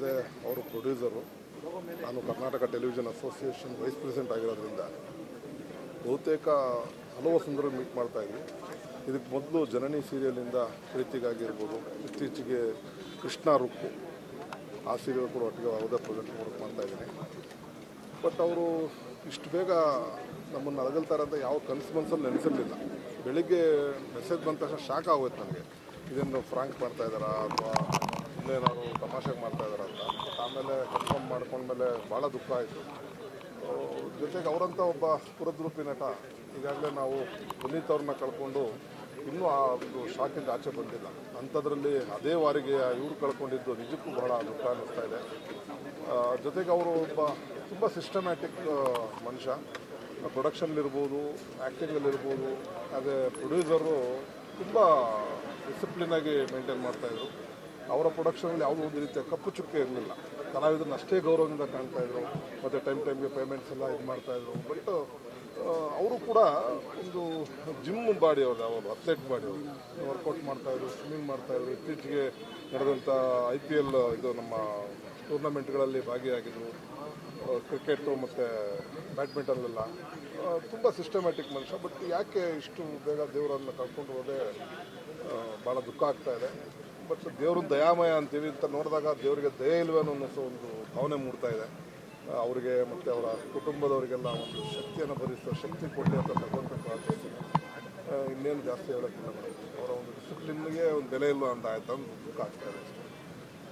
ಅಲ್ಲದೆ ಅವರು ಪ್ರೊಡ್ಯೂಸರು. ನಾನು Karnataka television association vice president ಆಗಿರೋದ್ರಿಂದ ಬಹುತೇಕ ಹಲವು ಸಂದರ್ಭ ಮೀಟ್ ಮಾಡ್ತಾಯಿದ್ವಿ. ಇದಕ್ಕೆ ಮೊದಲು ಜನನಿ ಸೀರಿಯಲಿಂದ ಪ್ರೀತಿಗಾಗಿರ್ಬೋದು, ಇತ್ತೀಚೆಗೆ ಕೃಷ್ಣ ರುಕ್ಕು ಆ ಸೀರಿಯಲ್ ಕೂಡ ಒಟ್ಟಿಗೆ ಯಾವುದೇ ಪ್ರಾಜೆಕ್ಟ್ ವರ್ಕ್ ಮಾಡ್ತಾಯಿದ್ದೀನಿ. ಬಟ್ ಅವರು ಇಷ್ಟು ಬೇಗ ನಮ್ಮನ್ನು ಅಗಲ್ತಾರೆ ಅಂತ ಯಾವ ಕನಸು ಮನಸ್ಸಲ್ಲಿ ನೆನೆಸಿರಲಿಲ್ಲ. ಬೆಳಿಗ್ಗೆ ಮೆಸೇಜ್ ಬಂದ ತಕ್ಷಣ ಶಾಕ್ ಆಗೋಯ್ತು ನನಗೆ. ಇದನ್ನು ಫ್ರಾಂಕ್ ಮಾಡ್ತಾಯಿದ್ದಾರಾ ಅಥವಾ ಇನ್ನೇನಾದ್ರು ತಮಾಷೆಗೆ ಮಾಡ್ತಾಯಿದ್ದಾರಾ ಅಂತ. ಬಟ್ ಆಮೇಲೆ ಕನ್ಫರ್ಮ್ ಮಾಡ್ಕೊಂಡ್ಮೇಲೆ ಭಾಳ ದುಃಖ ಆಯಿತು. ಜೊತೆಗೆ ಅವರಂಥ ಒಬ್ಬ ಸ್ಫುರದ್ರೂಪಿ ನಟ, ಈಗಾಗಲೇ ನಾವು ಪುನೀತ್ ಅವ್ರನ್ನ ಕಳ್ಕೊಂಡು ಇನ್ನೂ ಆ ಒಂದು ಶಾಕಿಂದ ಆಚೆ ಬಂದಿಲ್ಲ. ಅಂಥದ್ರಲ್ಲಿ ಅದೇ ವಾರಿಗೆ ಇವ್ರು ಕಳ್ಕೊಂಡಿದ್ದು ನಿಜಕ್ಕೂ ಬಹಳ ದುಃಖ ಅನ್ನಿಸ್ತಾ ಇದೆ. ಜೊತೆಗೆ ಅವರು ಒಬ್ಬ ತುಂಬ ಸಿಸ್ಟಮ್ಯಾಟಿಕ್ ಮನುಷ್ಯ. ಪ್ರೊಡಕ್ಷನ್ಲಿರ್ಬೋದು, ಆ್ಯಕ್ಟಿಂಗಲ್ಲಿರ್ಬೋದು, ಅದೇ ಪ್ರೊಡ್ಯೂಸರು ತುಂಬ ಡಿಸಿಪ್ಲಿನಾಗಿ ಮೇಂಟೈನ್ ಮಾಡ್ತಾಯಿದ್ರು. ಅವರ ಪ್ರೊಡಕ್ಷನಲ್ಲಿ ಯಾವುದೋ ಒಂದು ರೀತಿಯ ಕಪ್ಪು ಚುಕ್ಕೆ ಇರಲಿಲ್ಲ. ಕಲಾವಿದರನ್ನ ಅಷ್ಟೇ ಗೌರವದಿಂದ ಕಾಣ್ತಾಯಿದ್ರು ಮತ್ತು ಟೈಮ್ಗೆ ಪೇಮೆಂಟ್ಸ್ ಎಲ್ಲ ಇದು ಮಾಡ್ತಾಯಿದ್ರು. ಬಟ್ ಅವರು ಕೂಡ ಒಂದು ಜಿಮ್ ಬಾಡಿ ಅವ್ರದ್ದು, ಅವರು ಅಥ್ಲೆಟ್ ಬಾಡಿ ಅವರು ವರ್ಕೌಟ್ ಮಾಡ್ತಾಯಿದ್ರು, ಸ್ವಿಮ್ಮಿಂಗ್ ಮಾಡ್ತಾಯಿದ್ರು. ಇತ್ತೀಚೆಗೆ ನಡೆದಂಥ IPL ಇದು ನಮ್ಮ ಟೂರ್ನಮೆಂಟ್ಗಳಲ್ಲಿ ಭಾಗಿಯಾಗಿದ್ದರು. ಕ್ರಿಕೆಟು ಮತ್ತು ಬ್ಯಾಡ್ಮಿಂಟನ್ನೆಲ್ಲ ತುಂಬ ಸಿಸ್ಟಮ್ಯಾಟಿಕ್ ಮನುಷ್ಯ. ಬಟ್ ಯಾಕೆ ಇಷ್ಟು ಬೇಗ ದೇವರನ್ನು ಕಳ್ಕೊಂಡು ಹೋದೇ ಭಾಳ ದುಃಖ ಆಗ್ತಾಯಿದೆ. ಬಟ್ ದೇವ್ರನ್ನ ದಯಾಮಯ ಅಂತೀವಿ ಅಂತ ನೋಡಿದಾಗ ದೇವರಿಗೆ ದಯೆ ಇಲ್ವೇನೋ ಅನ್ನಿಸೋ ಒಂದು ಭಾವನೆ ಮೂಡ್ತಾ ಇದೆ. ಅವರಿಗೆ ಮತ್ತು ಅವರ ಕುಟುಂಬದವರಿಗೆಲ್ಲ ಒಂದು ಶಕ್ತಿಯನ್ನು ಭರಿಸೋ ಶಕ್ತಿ ಕೊಡಲಿ ಅಂತ ಭಗವಂತ ಪ್ರಾರ್ಥಿಸ್ತೀನಿ. ಇನ್ನೇನು ಜಾಸ್ತಿ ಹೇಳೋಕ್ಕಿಲ್ಲ. ಅವರ ಒಂದು ಡಿಸಿಪ್ಲಿನ್ಗೆ ಒಂದು ಬೆಲೆ ಇಲ್ವ ಅಂತ ಆಯ್ತು ಅಂತ ದುಃಖ ಆಗ್ತಾಯಿದೆ.